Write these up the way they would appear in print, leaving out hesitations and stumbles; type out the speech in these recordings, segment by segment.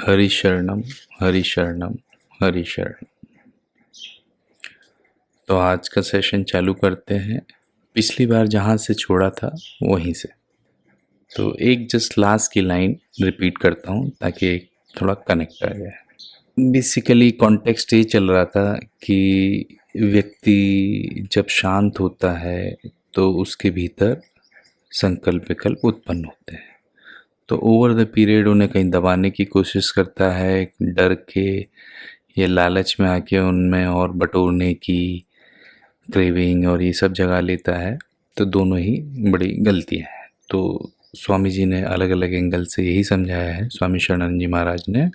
हरि शरणम हरि शरणम हरि शरणम। तो आज का सेशन चालू करते हैं। पिछली बार जहाँ से छोड़ा था वहीं से। तो एक जस्ट लास्ट की लाइन रिपीट करता हूँ ताकि थोड़ा कनेक्ट आ जाए। बेसिकली कॉन्टेक्स्ट ये चल रहा था कि व्यक्ति जब शांत होता है तो उसके भीतर संकल्प विकल्प उत्पन्न होते हैं। तो ओवर द पीरियड उन्हें कहीं दबाने की कोशिश करता है, डर के या लालच में आके उनमें और बटोरने की क्रेविंग और ये सब जगा लेता है। तो दोनों ही बड़ी गलतियाँ हैं। तो स्वामी जी ने अलग अलग एंगल से यही समझाया है, स्वामी शरणानंद जी महाराज ने,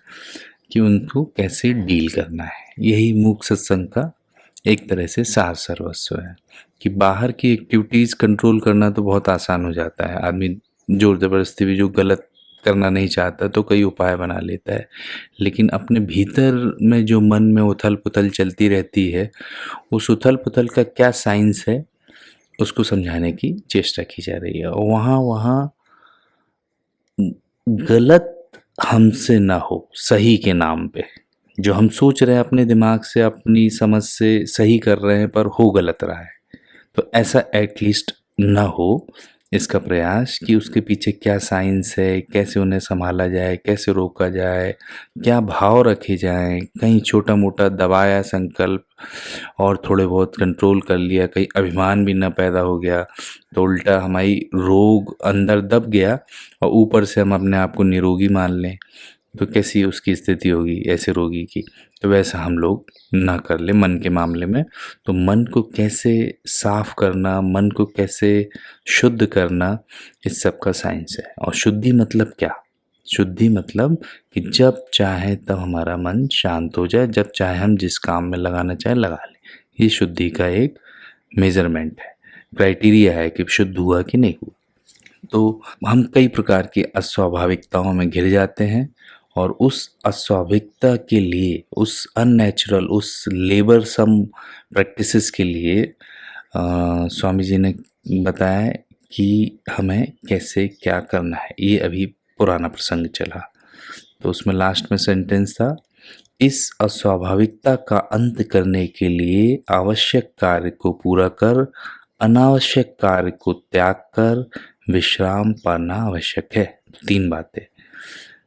कि उनको कैसे डील करना है। यही मूक सत्संग का एक तरह से सार सर्वस्व है कि बाहर की एक्टिविटीज़ कंट्रोल करना तो बहुत आसान हो जाता है। आदमी जोर ज़बरदस्ती भी जो गलत करना नहीं चाहता तो कई उपाय बना लेता है, लेकिन अपने भीतर में जो मन में उथल पुथल चलती रहती है, उस उथल पुथल का क्या साइंस है उसको समझाने की चेष्टा की जा रही है। और वहाँ गलत हमसे ना हो, सही के नाम पे जो हम सोच रहे हैं अपने दिमाग से अपनी समझ से सही कर रहे हैं पर हो गलत रहा है, तो ऐसा एटलीस्ट ना हो। इसका प्रयास कि उसके पीछे क्या साइंस है, कैसे उन्हें संभाला जाए, कैसे रोका जाए, क्या भाव रखे जाएं। कहीं छोटा मोटा दबाया संकल्प और थोड़े बहुत कंट्रोल कर लिया, कहीं अभिमान भी ना पैदा हो गया तो उल्टा हमारी रोग अंदर दब गया और ऊपर से हम अपने आप को निरोगी मान लें, तो कैसी उसकी स्थिति होगी ऐसे रोगी की। तो वैसा हम लोग ना कर ले मन के मामले में। तो मन को कैसे साफ करना, मन को कैसे शुद्ध करना, इस सब का साइंस है। और शुद्धि मतलब क्या? शुद्धि मतलब कि जब चाहे तब हमारा मन शांत हो जाए, जब चाहे हम जिस काम में लगाना चाहे लगा लें। ये शुद्धि का एक मेजरमेंट है, क्राइटेरिया है कि शुद्ध हुआ कि नहीं हुआ। तो हम कई प्रकार की अस्वाभाविकताओं में घिर जाते हैं और उस अस्वाभाविकता के लिए, उस अननेचुरल, उस लेबरसम प्रैक्टिसेस के लिए स्वामी जी ने बताया कि हमें कैसे क्या करना है। ये अभी पुराना प्रसंग चला, तो उसमें लास्ट में सेंटेंस था, इस अस्वाभाविकता का अंत करने के लिए आवश्यक कार्य को पूरा कर, अनावश्यक कार्य को त्याग कर विश्राम पाना आवश्यक है। 3 बातें।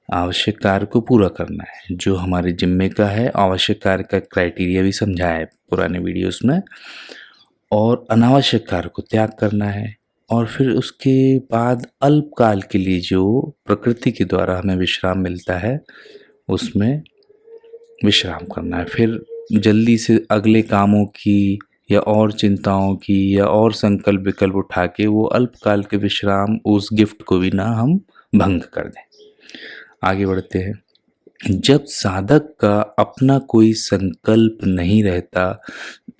आवश्यक कार्य को पूरा करना है जो हमारे जिम्मे का है, आवश्यक कार्य का क्राइटेरिया भी समझाया है पुराने वीडियोस में, और अनावश्यक कार्य को त्याग करना है। और फिर उसके बाद अल्पकाल के लिए जो प्रकृति के द्वारा हमें विश्राम मिलता है उसमें विश्राम करना है। फिर जल्दी से अगले कामों की या और चिंताओं की या और संकल्प विकल्प उठा के वो अल्पकाल के विश्राम, उस गिफ्ट को भी ना हम भंग कर दें। आगे बढ़ते हैं। जब साधक का अपना कोई संकल्प नहीं रहता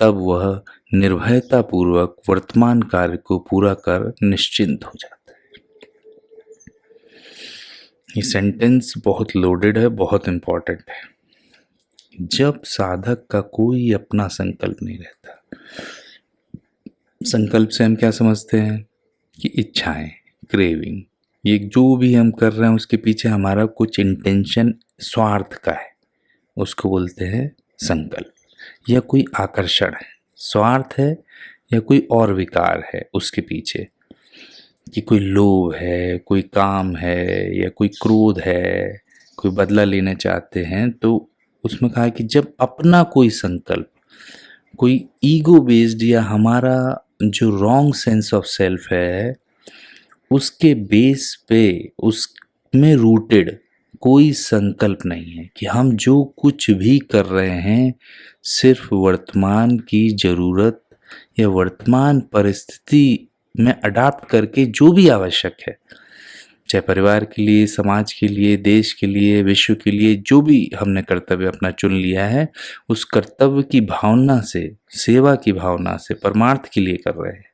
तब वह निर्भयता पूर्वक वर्तमान कार्य को पूरा कर निश्चिंत हो जाता है। ये सेंटेंस बहुत लोडेड है, बहुत इंपॉर्टेंट है। जब साधक का कोई अपना संकल्प नहीं रहता, संकल्प से हम क्या समझते हैं कि इच्छाएं, क्रेविंग, ये जो भी हम कर रहे हैं उसके पीछे हमारा कुछ इंटेंशन स्वार्थ का है, उसको बोलते हैं संकल्प। या कोई आकर्षण है, स्वार्थ है, या कोई और विकार है उसके पीछे, कि कोई लोभ है, कोई काम है, या कोई क्रोध है, कोई बदला लेना चाहते हैं। तो उसमें कहा कि जब अपना कोई संकल्प, कोई ईगो बेस्ड या हमारा जो रॉन्ग सेंस ऑफ सेल्फ है उसके बेस पे, उसमें रूटेड कोई संकल्प नहीं है कि हम जो कुछ भी कर रहे हैं सिर्फ वर्तमान की ज़रूरत या वर्तमान परिस्थिति में अडाप्ट करके जो भी आवश्यक है, चाहे परिवार के लिए, समाज के लिए, देश के लिए, विश्व के लिए, जो भी हमने कर्तव्य अपना चुन लिया है उस कर्तव्य की भावना से, सेवा की भावना से, परमार्थ के लिए कर रहे हैं,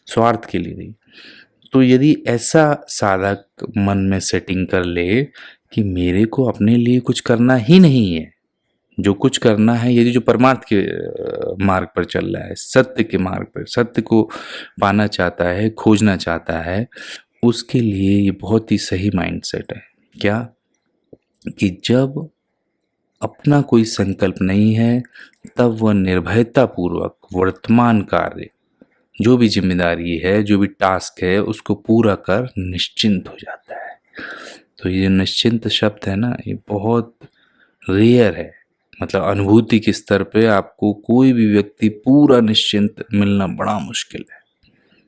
स्वार्थ के लिए नहीं। तो यदि ऐसा साधक मन में सेटिंग कर ले कि मेरे को अपने लिए कुछ करना ही नहीं है, जो कुछ करना है यदि जो परमार्थ के मार्ग पर चल रहा है, सत्य के मार्ग पर, सत्य को पाना चाहता है, खोजना चाहता है, उसके लिए ये बहुत ही सही माइंडसेट है। क्या? कि जब अपना कोई संकल्प नहीं है, तब वह निर्भयतापूर्वक वर्तमान कार्य, जो भी ज़िम्मेदारी है, जो भी टास्क है, उसको पूरा कर निश्चिंत हो जाता है। तो ये निश्चिंत शब्द है ना, ये बहुत रेयर है। मतलब अनुभूति के स्तर पे आपको कोई भी व्यक्ति पूरा निश्चिंत मिलना बड़ा मुश्किल है।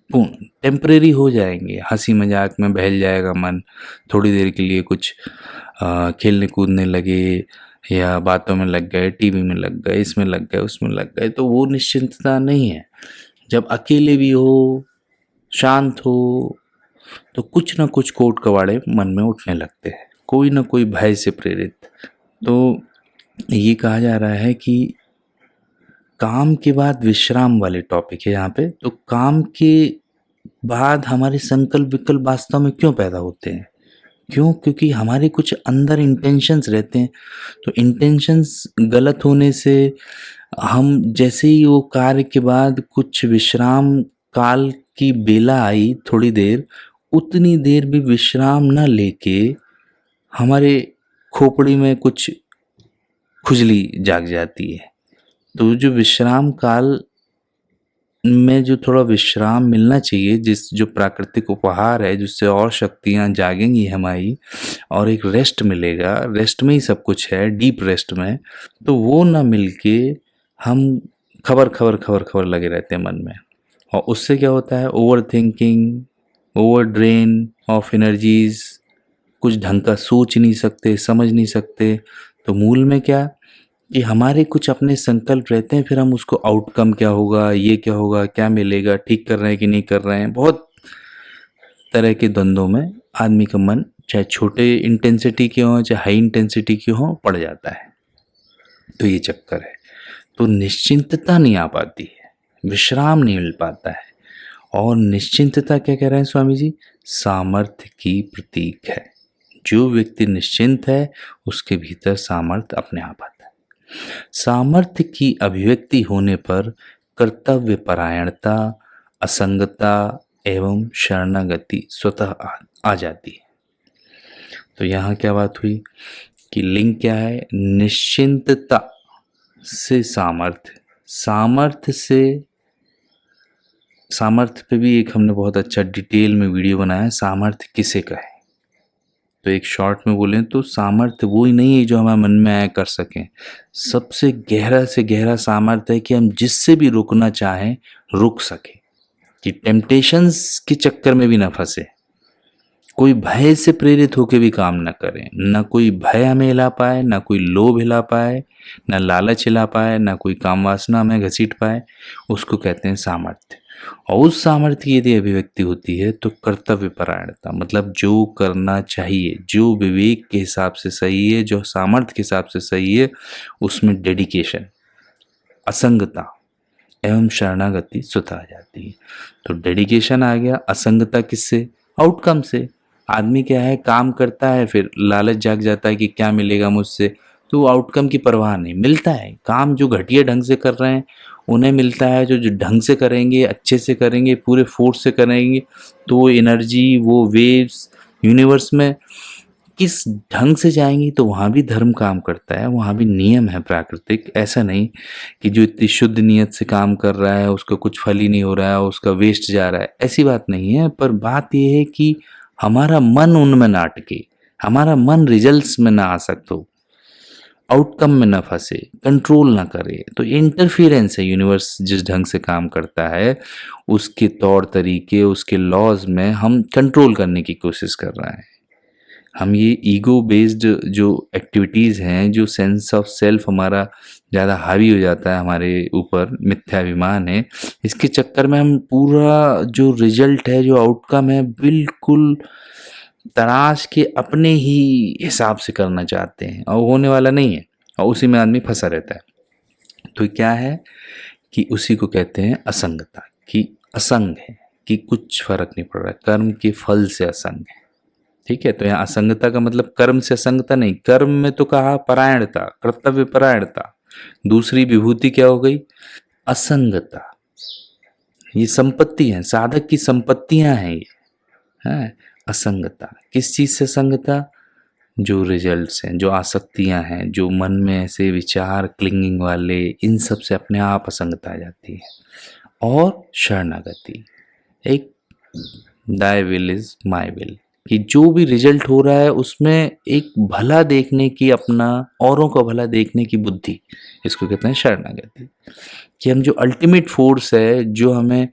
पूर्ण टेम्परेरी हो जाएंगे, हंसी मजाक में बहल जाएगा मन, थोड़ी देर के लिए कुछ खेलने कूदने लगे या बातों में लग गए, टीवी में लग गए, इसमें लग गए, उसमें लग गए, तो वो निश्चिंतता नहीं है। जब अकेले भी हो, शांत हो, तो कुछ ना कुछ कोट कवाड़े मन में उठने लगते हैं, कोई ना कोई भय से प्रेरित। तो ये कहा जा रहा है कि काम के बाद विश्राम वाले टॉपिक है यहाँ पे। तो काम के बाद हमारे संकल्प विकल्प वास्तव में क्यों पैदा होते हैं? क्यों? क्योंकि हमारे कुछ अंदर इंटेंशंस रहते हैं। तो इंटेंशंस गलत होने से हम जैसे ही वो कार्य के बाद कुछ विश्राम काल की बेला आई थोड़ी देर, उतनी देर भी विश्राम ना लेके हमारे खोपड़ी में कुछ खुजली जाग जाती है। तो जो विश्राम काल में जो थोड़ा विश्राम मिलना चाहिए, जिस जो प्राकृतिक उपहार है, जिससे और शक्तियाँ जागेंगी हमारी और एक रेस्ट मिलेगा, रेस्ट में ही सब कुछ है, डीप रेस्ट में, तो वो ना मिल के हम खबर खबर खबर खबर लगे रहते हैं मन में। और उससे क्या होता है? Over thinking, over drain of energies, कुछ ढंग का सोच नहीं सकते, समझ नहीं सकते। तो मूल में क्या कि हमारे कुछ अपने संकल्प रहते हैं, फिर हम उसको आउटकम क्या होगा, ये क्या होगा, क्या मिलेगा, ठीक कर रहे हैं कि नहीं कर रहे हैं, बहुत तरह के द्वंद्वों में आदमी का मन, चाहे छोटे इंटेंसिटी के हों चाहे हाई इंटेंसिटी के हों, पड़ जाता है। तो ये चक्कर है। तो निश्चिंतता नहीं आ पाती है, विश्राम नहीं मिल पाता है। और निश्चिंतता क्या कह रहे हैं स्वामी जी? सामर्थ्य की प्रतीक है। जो व्यक्ति निश्चिंत है, उसके भीतर सामर्थ्य अपने आप आता है। सामर्थ्य की अभिव्यक्ति होने पर कर्तव्य परायणता, असंगता एवं शरणागति स्वतः आ जाती है। तो यहाँ क्या बात हुई कि लिंक क्या है? निश्चिंतता से सामर्थ्य, सामर्थ्य से, सामर्थ्य पे भी एक हमने बहुत अच्छा डिटेल में वीडियो बनाया है, सामर्थ्य किसे कहे। तो एक शॉर्ट में बोलें तो सामर्थ्य वो ही नहीं है जो हमारे मन में आया कर सकें। सबसे गहरा से गहरा सामर्थ्य है कि हम जिससे भी रुकना चाहें रुक सके, कि टेम्पटेशंस के चक्कर में भी ना फंसे, कोई भय से प्रेरित होकर भी काम न करें। ना कोई भय हमें हिला पाए, ना कोई लोभ हिला पाए, ना लालच हिला पाए, ना कोई काम वासना हमें घसीट पाए, उसको कहते हैं सामर्थ्य। और उस सामर्थ्य की यदि अभिव्यक्ति होती है तो कर्तव्य परायणता, मतलब जो करना चाहिए, जो विवेक के हिसाब से सही है, जो सामर्थ्य के हिसाब से सही है, उसमें डेडिकेशन, असंगता एवं शरणागति स्वतः आ जाती है। तो डेडिकेशन आ गया, असंगता किससे? आउटकम से। आदमी क्या है, काम करता है, फिर लालच जाग जाता है कि क्या मिलेगा मुझसे, तो आउटकम की परवाह नहीं, मिलता है। काम जो घटिया ढंग से कर रहे हैं उन्हें मिलता है, जो जो ढंग से करेंगे, अच्छे से करेंगे, पूरे फोर्स से करेंगे, तो वो एनर्जी, वो वेव्स यूनिवर्स में किस ढंग से जाएंगी, तो वहाँ भी धर्म काम करता है, वहाँ भी नियम है प्राकृतिक। ऐसा नहीं कि जो इतनी शुद्ध नियत से काम कर रहा है उसका कुछ फल ही नहीं हो रहा है, उसका वेस्ट जा रहा है, ऐसी बात नहीं है। पर बात यह है कि हमारा मन उनमें ना अटके, हमारा मन रिजल्ट्स में ना आसक्त हो, आउटकम में ना फंसे, कंट्रोल ना करे। तो इंटरफियरेंस है, यूनिवर्स जिस ढंग से काम करता है उसके तौर तरीके, उसके लॉज में हम कंट्रोल करने की कोशिश कर रहे हैं। हम ये ईगो बेस्ड जो एक्टिविटीज़ हैं, जो सेंस ऑफ सेल्फ हमारा ज़्यादा हावी हो जाता है हमारे ऊपर, मिथ्याभिमान है, इसके चक्कर में हम पूरा जो रिजल्ट है, जो आउटकम है, बिल्कुल तराश के अपने ही हिसाब से करना चाहते हैं, और होने वाला नहीं है, और उसी में आदमी फंसा रहता है। तो क्या है कि उसी को कहते हैं असंगता, कि असंग है, कि कुछ फर्क नहीं पड़ रहा है, कर्म के फल से असंग है। ठीक है, तो यहाँ असंगता का मतलब कर्म से असंगता नहीं, कर्म में तो कहा परायणता, कर्तव्य परायणता। दूसरी विभूति क्या हो गई? असंगता। ये संपत्ति है, साधक की संपत्तियां हैं ये, है असंगता। किस चीज से असंगता? जो रिजल्ट्स हैं, जो आसक्तियां हैं, जो मन में ऐसे विचार क्लिंगिंग वाले, इन सब से अपने आप असंगता आ जाती है। और शरणागति, एक दाय विल इज माय विल, कि जो भी रिजल्ट हो रहा है उसमें एक भला देखने की, अपना औरों का भला देखने की बुद्धि, इसको कहते हैं शरणागति। कि हम जो अल्टीमेट फोर्स है, जो हमें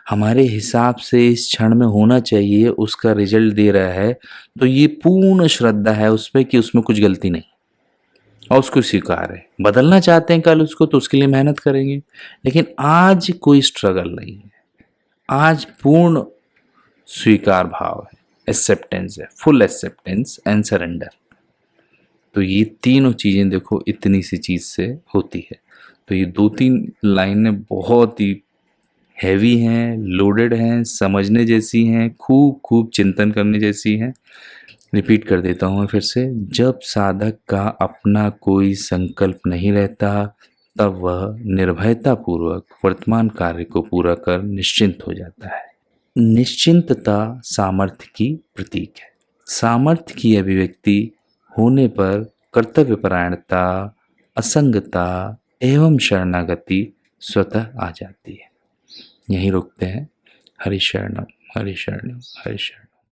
हमारे हिसाब से इस क्षण में होना चाहिए, उसका रिजल्ट दे रहा है, तो ये पूर्ण श्रद्धा है उसमें कि उसमें कुछ गलती नहीं, और उसको स्वीकार है। बदलना चाहते हैं कल उसको, तो उसके लिए मेहनत करेंगे, लेकिन आज कोई स्ट्रगल नहीं है, आज पूर्ण स्वीकार भाव है, एक्सेप्टेंस है, फुल एक्सेप्टेंस एंड सरेंडर। तो ये तीनों चीज़ें देखो इतनी सी चीज़ से होती है। तो ये 2-3 लाइनें बहुत ही हैवी हैं, लोडेड हैं, समझने जैसी हैं, खूब खूब चिंतन करने जैसी हैं। रिपीट कर देता हूँ मैं फिर से, जब साधक का अपना कोई संकल्प नहीं रहता, तब वह निर्भयता पूर्वक वर्तमान कार्य को पूरा कर निश्चिंत हो जाता है। निश्चिंतता सामर्थ्य की प्रतीक है। सामर्थ्य की अभिव्यक्ति होने पर कर्तव्यपरायणता, असंगता एवं शरणागति स्वतः आ जाती है। यहीं रुकते हैं। हरि शरणम, हरि शरणम, हरि शरणम।